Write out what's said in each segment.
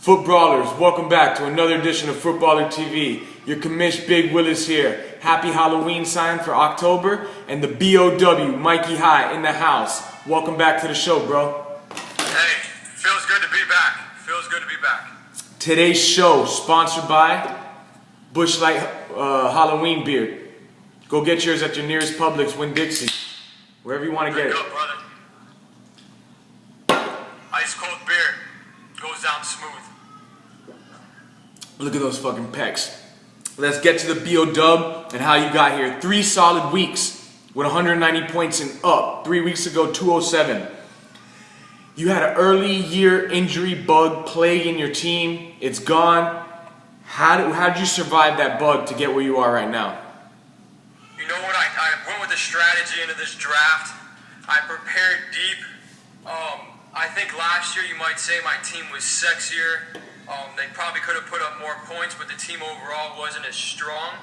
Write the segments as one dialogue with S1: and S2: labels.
S1: Footbrawlers, welcome back to another edition of Footballer TV. Your commish Big Willis here. Happy Halloween sign for October, and the BOW, Mikey High, in the house. Welcome back to the show, bro.
S2: Hey, feels good to be back. Feels good to be back.
S1: Today's show, sponsored by Busch Light Halloween Beer. Go get yours at your nearest Publix, Winn-Dixie, wherever you want to get it.
S2: Good, brother. Ice cold beer goes down smooth.
S1: Look at those fucking pecs. Let's get to the BOW and how you got here. 3 solid weeks with 190 points and up. 3 weeks ago, 207. You had an early year injury bug plaguing your team. It's gone. How did you survive that bug to get where you are right now?
S2: You know what? I went with a strategy into this draft. I prepared deep. I think last year you might say my team was sexier. They probably could have put up more points, but the team overall wasn't as strong.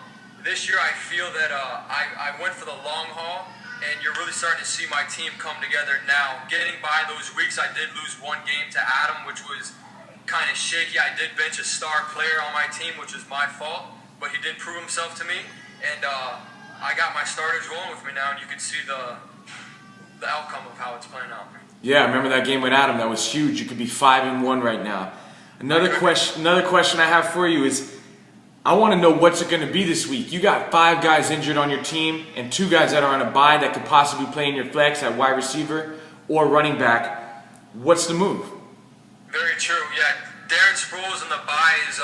S2: This year I feel that I went for the long haul, and you're really starting to see my team come together now. Getting by those weeks, I did lose one game to Adam, which was kind of shaky. I did bench a star player on my team, which was my fault, but he did prove himself to me, and I got my starters rolling with me now, and you can see the outcome of how it's playing out.
S1: Yeah, I remember that game with Adam. That was huge. You could be 5-1 right now. Another question I have for you is, I want to know what's it going to be this week. You got 5 guys injured on your team and 2 guys that are on a bye that could possibly play in your flex at wide receiver or running back. What's the move?
S2: Very true. Yeah, Darren Sproles in the bye is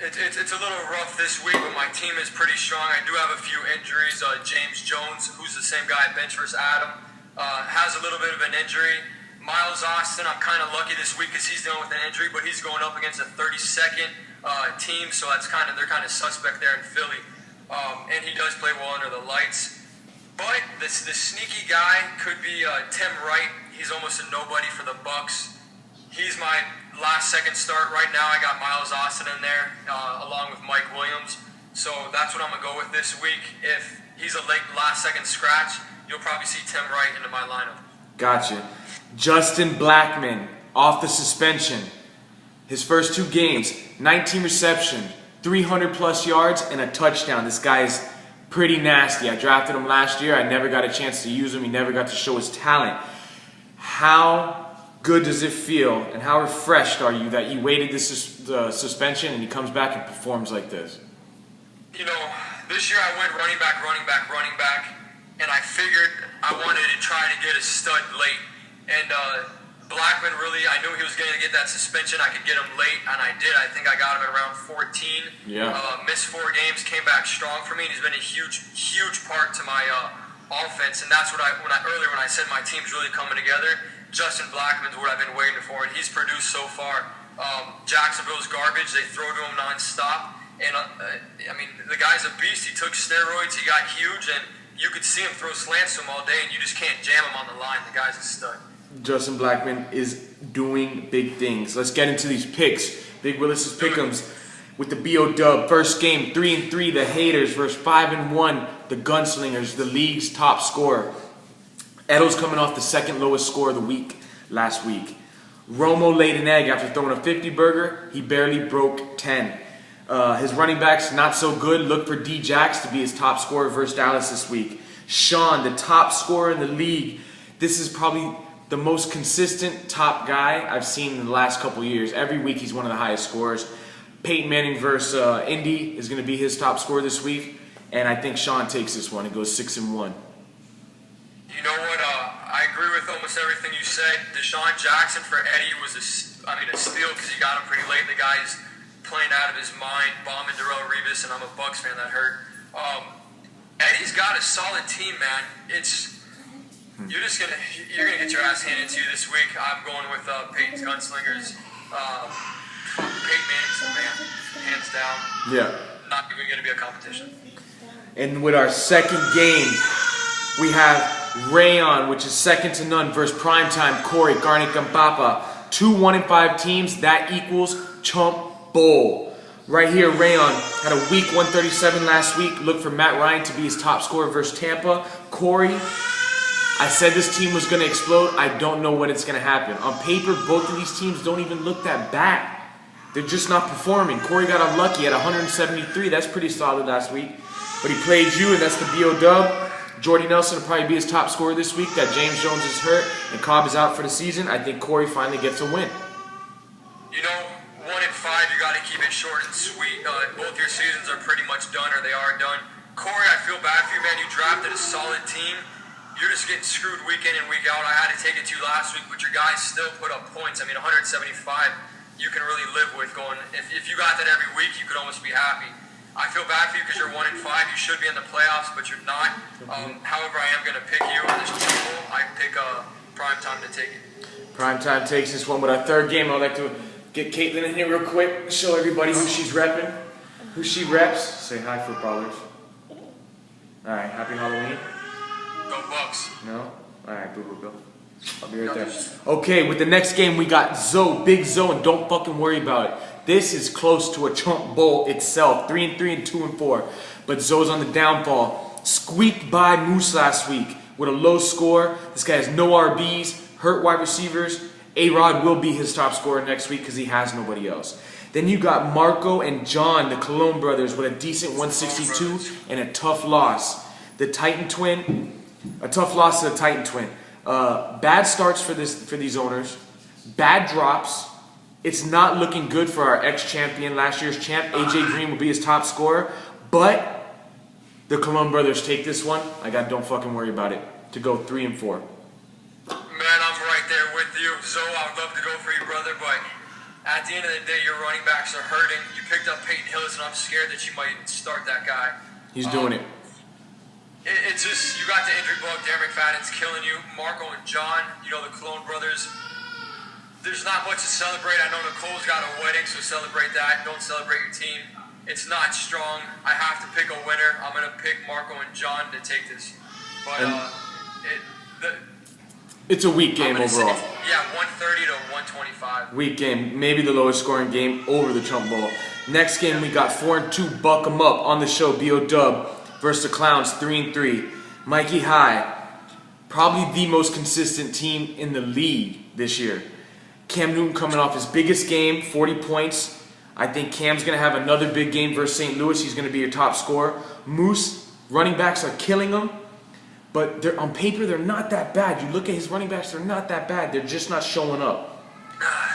S2: it's a little rough this week, but my team is pretty strong. I do have a few injuries. James Jones, who's the same guy at bench versus Adam, has a little bit of an injury. Miles Austin, I'm kind of lucky this week because he's dealing with an injury, but he's going up against a 32nd team, so they're kind of suspect there in Philly. And he does play well under the lights. But the sneaky guy could be Tim Wright. He's almost a nobody for the Bucks. He's my second start right now. I got Miles Austin in there along with Mike Williams. So that's what I'm going to go with this week. If he's a last-second scratch, you'll probably see Tim Wright into my lineup.
S1: Gotcha. Justin Blackmon off the suspension. His first 2 games, 19 receptions, 300 plus yards, and a touchdown. This guy is pretty nasty. I drafted him last year. I never got a chance to use him. He never got to show his talent. How good does it feel, and how refreshed are you that you waited the suspension and he comes back and performs like this?
S2: You know, this year I went running back, and I figured I wanted to try to get a stud late. And Blackmon really, I knew he was going to get that suspension. I could get him late, and I did. I think I got him at around 14.
S1: Yeah.
S2: Missed 4 games, came back strong for me, and he's been a huge part to my offense. And that's what earlier when I said my team's really coming together. Justin Blackmon's what I've been waiting for, and he's produced so far. Jacksonville's garbage. They throw to him nonstop. And, I mean, the guy's a beast. He took steroids. He got huge, and you could see him throw slants to him all day, and you just can't jam him on the line. The guy's a stud. Justin
S1: Blackmon is doing big things. Let's get into these picks. Big Willis's pick'ems with the BOW. First game, 3-3, the haters versus 5-1, the gunslingers, the league's top scorer. Edel's coming off the second lowest score of the week last week. Romo laid an egg after throwing a 50-burger. He barely broke 10. His running back's not so good. Look for D-Jax to be his top scorer versus Dallas this week. Sean, the top scorer in the league. This is probably the most consistent top guy I've seen in the last couple years. Every week he's one of the highest scorers. Peyton Manning versus Indy is going to be his top scorer this week. And I think Sean takes this one. It goes 6-1.
S2: You know what? I agree with almost everything you said. Deshaun Jackson for Eddie was a steal because he got him pretty late. The guy's playing out of his mind, bombing Darrelle Revis, and I'm a Bucs fan that hurt. Eddie's got a solid team, man. You're gonna get your ass handed to you this week. I'm going with Peyton's Gunslingers. Peyton Manning's the man, hands down.
S1: Yeah.
S2: Not even gonna be a competition.
S1: And with our second game, we have Rayon, which is second to none, versus Primetime Corey Garnicampapa. 2 1-5 teams. That equals Chump Bowl. Right here, Rayon had a week 137 last week. Look for Matt Ryan to be his top scorer versus Tampa. Corey, I said this team was going to explode. I don't know when it's going to happen. On paper, both of these teams don't even look that bad. They're just not performing. Corey got unlucky at 173. That's pretty solid last week. But he played you, and that's the BO dub. Jordy Nelson will probably be his top scorer this week. That James Jones is hurt and Cobb is out for the season. I think Corey finally gets a win.
S2: You know, 1 and 5, you got to keep it short and sweet. Both your seasons are pretty much done, or they are done. Corey, I feel bad for you, man. You drafted a solid team. You're just getting screwed week in and week out. I had to take it to you last week, but your guys still put up points. I mean, 175, you can really live with going. If you got that every week, you could almost be happy. I feel bad for you because you're 1 and 5. You should be in the playoffs, but you're not. However, I am going to pick you on this table. I pick Prime Time to take it.
S1: Prime Time takes this one with our third game. I'd like to get Caitlin in here real quick. Show everybody who she's repping, who she reps. Say hi, Footbrawlers. All right, happy Halloween.
S2: Go Bucks.
S1: No? All right, boo-boo, go. I'll be right there. Okay, with the next game, we got Zoe, Big Zoe, and don't fucking worry about it. This is close to a Trump Bowl itself. 3-3 and 2-4. But Zoe's on the downfall. Squeaked by Moose last week with a low score. This guy has no RBs, hurt wide receivers. A-Rod will be his top scorer next week because he has nobody else. Then you got Marco and John, the Cologne brothers, with a decent 162 and a tough loss. The Titan twin, a tough loss to the Titan twin. Bad starts for these owners. Bad drops. It's not looking good for our ex-champion, last year's champ. AJ Green will be his top scorer. But the Cologne brothers take this one. Don't fucking worry about it. To go 3 and 4.
S2: Man, I'm right there with you. Zoe, I would love to go for you, brother, but at the end of the day, your running backs are hurting. You picked up Peyton Hillis, and I'm scared that you might start that guy.
S1: He's doing it.
S2: It's just, you got the injury bug. Darren McFadden's killing you. Marco and John, you know, the Cologne brothers. There's not much to celebrate. I know Nicole's got a wedding, so celebrate that. Don't celebrate your team. It's not strong. I have to pick a winner. I'm going to pick Marco and John to take this. But
S1: it's a weak game overall.
S2: Yeah, 130 to 125.
S1: Weak game. Maybe the lowest scoring game over the Trump Bowl. Next game, we got 4-2. Buck 'em up on the show. BO Dub versus the Clowns, 3-3. Mikey High, probably the most consistent team in the league this year. Cam Newton coming off his biggest game, 40 points. I think Cam's going to have another big game versus St. Louis. He's going to be your top scorer. Moose, running backs are killing him. But on paper, they're not that bad. You look at his running backs, they're not that bad. They're just not showing up.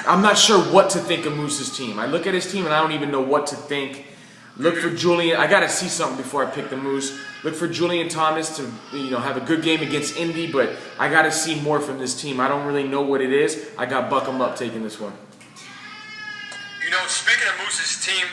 S1: I'm not sure what to think of Moose's team. I look at his team and I don't even know what to think. Look for Julian. I got to see something before I pick the Moose. Look for Julian Thomas to have a good game against Indy, but I got to see more from this team. I don't really know what it is. I got Buck 'em up taking this one.
S2: You know, speaking of Moose's team,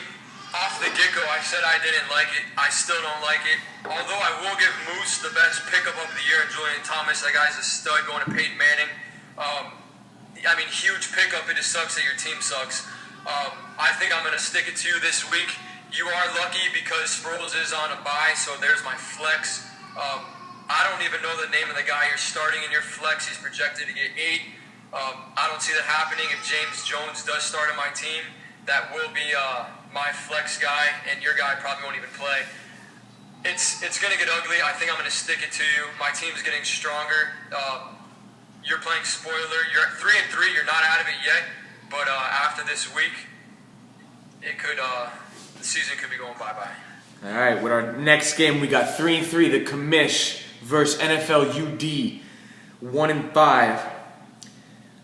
S2: off the get-go, I said I didn't like it. I still don't like it. Although I will give Moose the best pickup of the year in Julian Thomas. That guy's a stud going to Peyton Manning. I mean, huge pickup. It just sucks that your team sucks. I think I'm going to stick it to you this week. You are lucky because Sproles is on a bye, so there's my flex. I don't even know the name of the guy you're starting in your flex. He's projected to get 8. I don't see that happening. If James Jones does start on my team, that will be my flex guy, and your guy probably won't even play. It's going to get ugly. I think I'm going to stick it to you. My team's getting stronger. You're playing spoiler. You're at 3-3. You're not out of it yet, but after this week, it could... the season could be going bye-bye.
S1: All right, with our next game, we got 3-3, the Commish versus NFL UD, 1-5.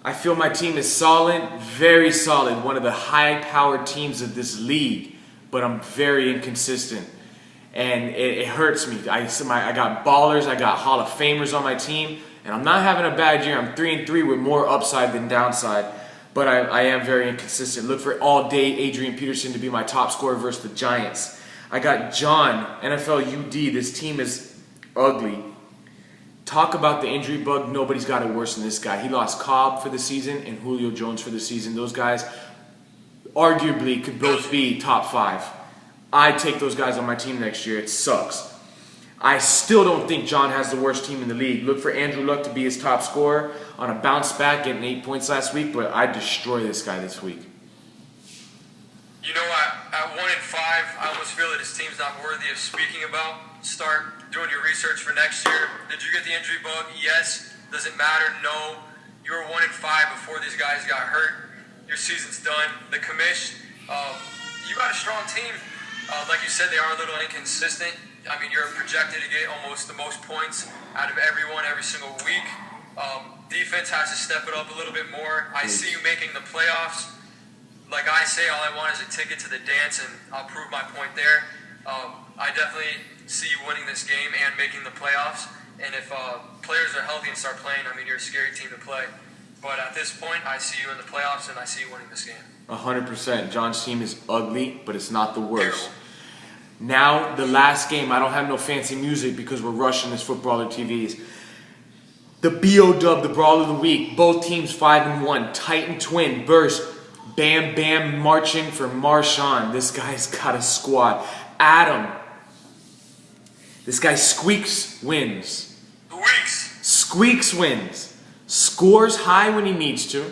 S1: I feel my team is solid, very solid, one of the high-powered teams of this league, but I'm very inconsistent, and it hurts me. I got ballers, I got Hall of Famers on my team, and I'm not having a bad year. I'm 3-3 with more upside than downside. But I am very inconsistent. Look for all day Adrian Peterson to be my top scorer versus the Giants. I got John, NFL UD. This team is ugly. Talk about the injury bug. Nobody's got it worse than this guy. He lost Cobb for the season and Julio Jones for the season. Those guys arguably could both be top 5. I take those guys on my team next year. It sucks. I still don't think John has the worst team in the league. Look for Andrew Luck to be his top scorer on a bounce back, getting 8 points last week, but I destroy this guy this week.
S2: You know, at 1-5, I almost feel that his team's not worthy of speaking about. Start doing your research for next year. Did you get the injury bug? Yes. Does it matter? No. You were 1-5 before these guys got hurt. Your season's done. The Commish, You got a strong team. Like you said, they are a little inconsistent. I mean, you're projected to get almost the most points out of everyone every single week. Defense has to step it up a little bit more. I see you making the playoffs. Like I say, all I want is a ticket to the dance, and I'll prove my point there. I definitely see you winning this game and making the playoffs. And if players are healthy and start playing, I mean, you're a scary team to play. But at this point, I see you in the playoffs, and I see you winning this game.
S1: 100%. John's team is ugly, but it's not the worst. Now, the last game. I don't have no fancy music because we're rushing this Footballer TVs. The BO-Dub, the Brawl of the Week. Both teams 5-1. Titan Twin versus Bam Bam marching for Marshawn. This guy's got a squad. Adam. This guy Squeaks wins. Squeaks wins. Scores high when he needs to,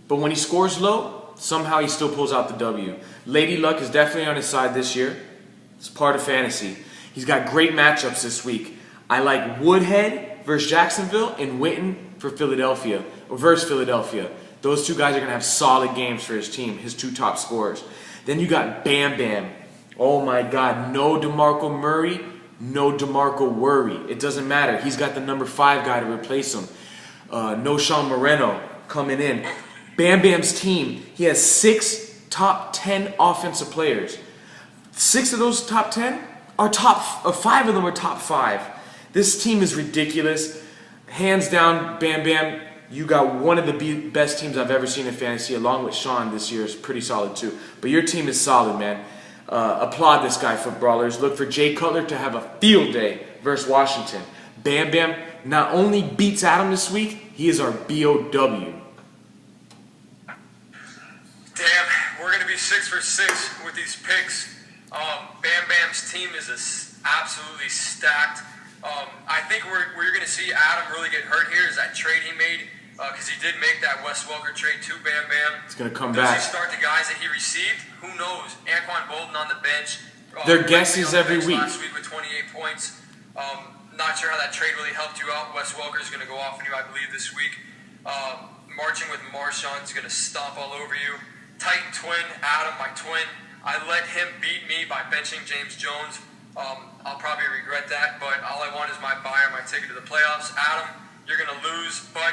S1: but when he scores low, somehow he still pulls out the W. Lady Luck is definitely on his side this year. It's part of fantasy. He's got great matchups this week. I like Woodhead versus Jacksonville and Witten for Philadelphia, or versus Philadelphia. Those two guys are going to have solid games for his team, his two top scorers. Then you got Bam Bam. Oh my God, no DeMarco Murray, no DeMarco Worry. It doesn't matter. He's got the number 5 guy to replace him. No Sean Moreno coming in. Bam Bam's team, he has 6 top 10 offensive players. 6 of those top 10 are 5 of them are top 5. This team is ridiculous. Hands down, Bam Bam, you got one of the best teams I've ever seen in fantasy, along with Sean this year is pretty solid too. But your team is solid, man. Applaud this guy, Footbrawlers. Look for Jay Cutler to have a field day versus Washington. Bam Bam not only beats Adam this week, he is our BOW.
S2: Damn, we're going to be 6 for 6 with these picks. Bam Bam's team is absolutely stacked. I think where you're going to see Adam really get hurt here is that trade he made, because he did make that Wes Welker trade to Bam Bam.
S1: It's going to come
S2: Does
S1: back.
S2: Does he start the guys that he received? Who knows? Anquan Bolden on the bench.
S1: Their guesses every week.
S2: Last week with 28 points. Not sure how that trade really helped you out. Wes Welker is going to go off on you, I believe, this week. Marching with Marshawn is going to stomp all over you. Titan Twin, Adam, my twin. I let him beat me by benching James Jones. I'll probably regret that, but all I want is my buyer, my ticket to the playoffs. Adam, you're going to lose, but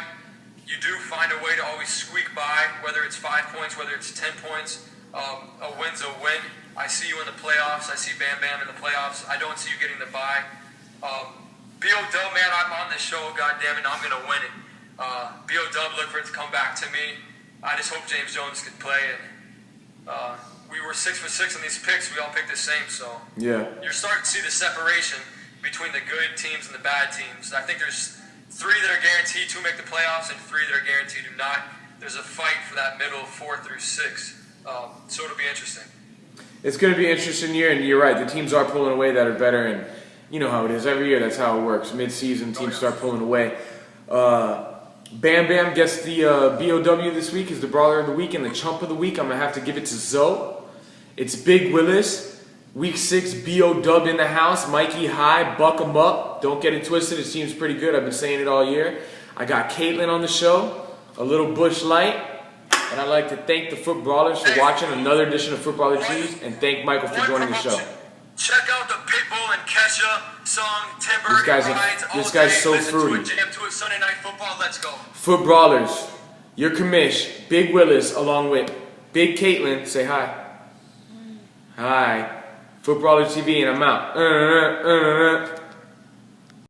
S2: you do find a way to always squeak by, whether it's 5 points, whether it's 10 points. A win's a win. I see you in the playoffs. I see Bam Bam in the playoffs. I don't see you getting the bye. B.O.W., man, I'm on this show, goddammit, I'm going to win it. B.O.W., look for it to come back to me. I just hope James Jones can play. And we were 6 for 6 on these picks. We all picked the same, so
S1: yeah,
S2: you're starting to see the separation between the good teams and the bad teams. I think there's 3 that are guaranteed to make the playoffs and 3 that are guaranteed to not. There's a fight for that middle 4 through 6, so it'll be interesting.
S1: It's going to be an interesting year, and you're right. The teams are pulling away that are better, and you know how it is. Every year, that's how it works. Mid-season, teams start pulling away. Bam Bam gets the BOW this week, is the Brawler of the Week, and the Chump of the Week, I'm going to have to give it to Zoe. It's Big Willis. Week 6, BO-Dub in the house. Mikey High, buck 'em up. Don't get it twisted. His team's pretty good. I've been saying it all year. I got Caitlin on the show, a little Bush Light. And I'd like to thank the Footbrawlers for watching another edition of Footballer Cheese, and thank Michael for joining the show.
S2: Check out the Pitbull and Kesha song, Timber.
S1: This guy's so fruity.
S2: Jam to it Sunday Night Football. Let's go.
S1: Footbrawlers, your commish, Big Willis, along with Big Caitlin. Say hi. Hi. Footballer TV, and I'm out.